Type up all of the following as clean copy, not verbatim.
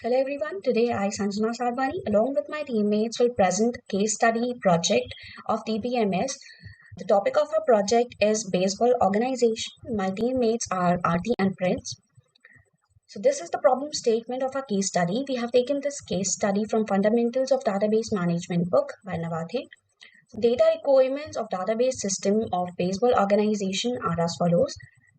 Hello everyone. Today I, Sanjana Sadhwani, along with my teammates, will present a case study project of DBMS. The topic of our project is baseball organization. My teammates are Aarti and Prince. So this is the problem statement of our case study. We have taken this case study from Fundamentals of Database Management book by Navathe. Data requirements of database system of baseball organization are as follows.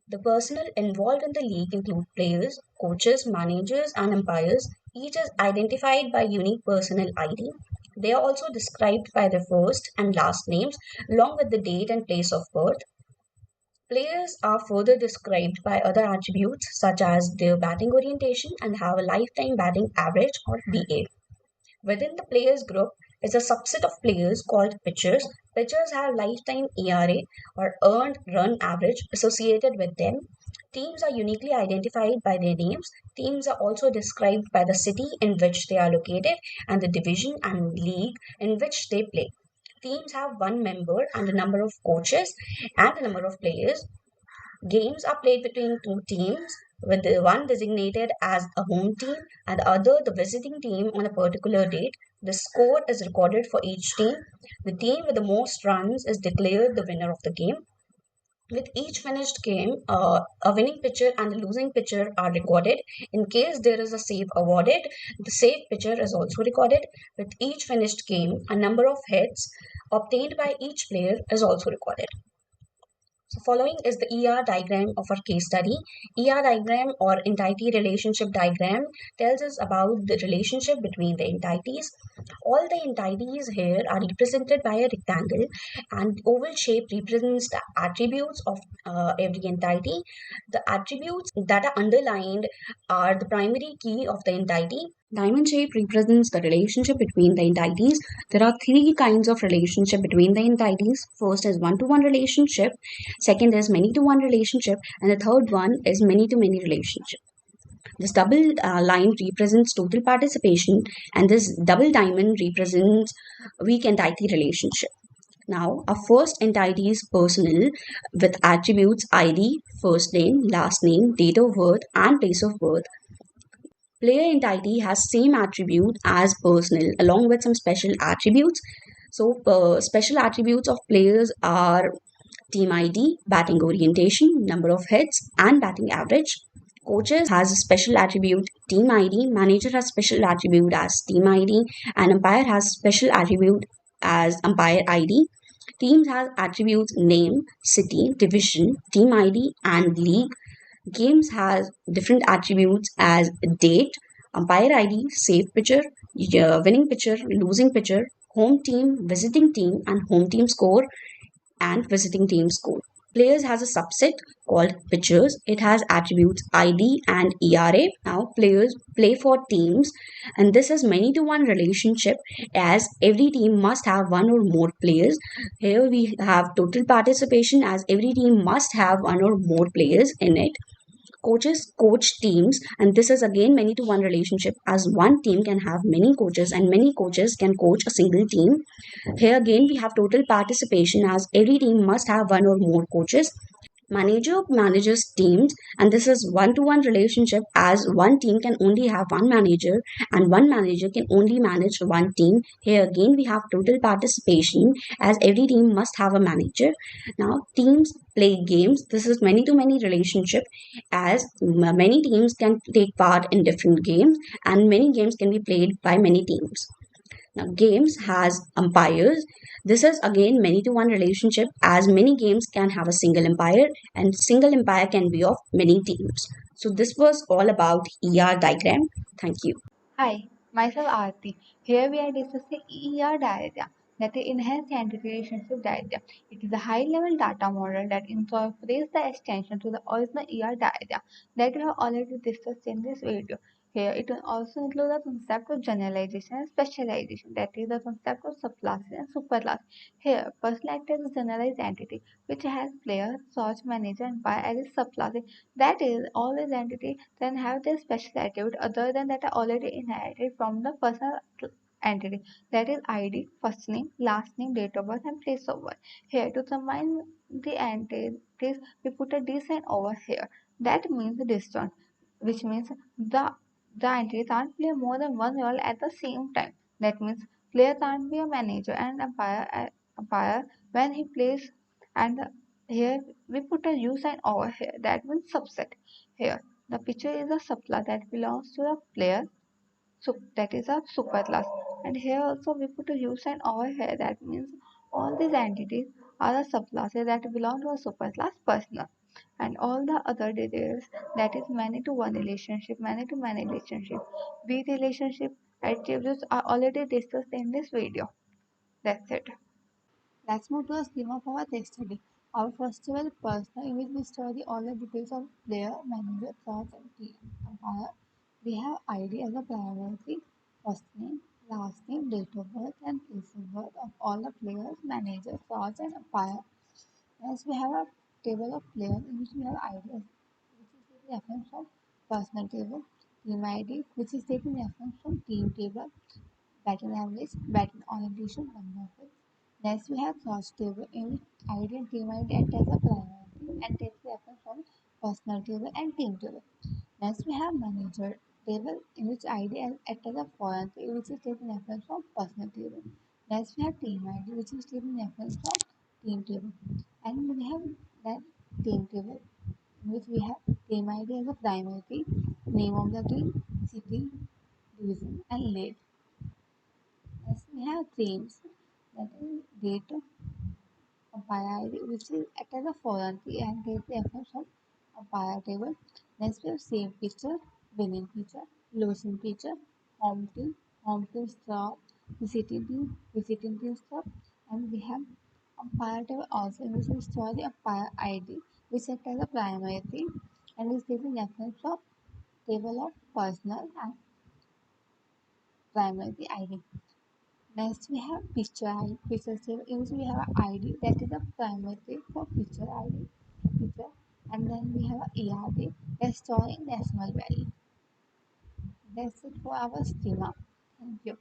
The personnel involved in the league include players, coaches, managers, and umpires. Each is identified by unique personnel ID. They are also described by their first and last names along with the date and place of birth. Players are further described by other attributes such as their batting orientation and have a lifetime batting average or BA. Within the players group is a subset of players called pitchers. Pitchers have lifetime ERA or earned run average associated with them. Teams are uniquely identified by their names. Teams are also described by the city in which they are located and the division and league in which they play. Teams have one member and the number of coaches and the number of players. Games are played between two teams, with the one designated as a home team and the other the visiting team on a particular date. The score is recorded for each team. The team with the most runs is declared the winner of the game. With each finished game, a winning pitcher and a losing pitcher are recorded. In case there is a save awarded, the save pitcher is also recorded. With each finished game, a number of hits obtained by each player is also recorded. So following is the ER diagram of our case study. ER diagram or entity relationship diagram tells us about the relationship between the entities. All the entities here are represented by a rectangle and oval shape represents the attributes of every entity. The attributes that are underlined are the primary key of the entity. Diamond shape represents the relationship between the entities. There are three kinds of relationship between the entities. First is one-to-one relationship, second is many-to-one relationship, and the third one is many-to-many relationship. This double line represents total participation, and this double diamond represents weak entity relationship. Now, our first entity is personal with attributes ID, first name, last name, date of birth, and place of birth. Player entity has same attribute as personal along with some special attributes. So special attributes of players are team ID, batting orientation, number of hits, and batting average. Coaches has a special attribute team ID, manager has special attribute as team ID, and umpire has special attribute as umpire ID. Teams has attributes name, city, division, team ID, and league. Games has different attributes as date, umpire ID, save pitcher, winning pitcher, losing pitcher, home team, visiting team, and home team score and visiting team score. Players has a subset called pitchers. It has attributes ID and ERA. Now players play for teams and this is many to one relationship as every team must have one or more players. Here we have total participation as every team must have one or more players in it. Coaches coach teams, and this is again many to one relationship as one team can have many coaches and many coaches can coach a single team. Here again we have total participation as every team must have one or more coaches. Manager manages teams, and this is one-to-one relationship as one team can only have one manager and one manager can only manage one team. Here again we have total participation as every team must have a manager. Now teams play games. This is many-to-many relationship as many teams can take part in different games and many games can be played by many teams. Now, games has umpires. This is again many to one relationship as many games can have a single umpire and single umpire can be of many teams. So this was all about ER diagram. Thank you. Hi, myself Aarti. Here we are discussing ER diagram, that is Enhanced Entity Relationship Diagram. It is a high-level data model that incorporates the extension to the original ER diagram that we have already discussed in this video. Here it will also include the concept of generalization and specialization, that is the concept of subclasses and superclasses. Here, personal actor is a generalized entity which has player, source, manager, and by as its subclasses. That is, all these entities then have their special attribute other than that are already inherited from the personal entity, that is ID, first name, last name, date of birth, and place of birth. Here to combine the entities we put a D sign over here. That means distance, which means the the entity can't play more than one role at the same time. That means player can't be a manager and umpire when he plays. And here we put a U sign over here. That means subset. Here the pitcher is a subclass that belongs to the player. So that is a superclass. And here also we put a U sign over here. That means all these entities are the subclasses that belong to a superclass personal. And all the other details, that is many to one relationship, many to many relationship, B relationship attributes are already discussed in this video. That's it. Let's move to the schema of our case study. Our first level personal, in which we study all the details of player, manager, class, and team umpire. We have ID as a primary, first name, last name, date of birth, and place of birth of all the players, manager, class, and umpire. Next, we have a table of players in which we have IDs, which is taking reference from personal table, team ID, which is taking reference from team table, batting average, batting orientation, number of hits. Next, we have class table in which ID and team ID act as a primary and takes reference from personal table and team table. Next, we have manager table in which ID act as a foreign table, which is taking reference from personal table. Next, we have team ID, which is taking reference from team table. And we have that team table in which we have team ID as a primary, name of the team, city, division, and late. Next, we have themes, that is date, umpire ID, which is act as a foreign key and takes the reference from umpire table. Next, we have same picture, winning picture, losing picture, home team star, visiting team star, and we have umpire table also in which we store the umpire ID, which acts as a primary key and is taking reference from table of personal and primary ID. Next, we have picture ID, picture table in which we have an ID that is a primary for picture ID, picture, and then we have a ERD that's storing decimal value. That's it for our schema. Thank you.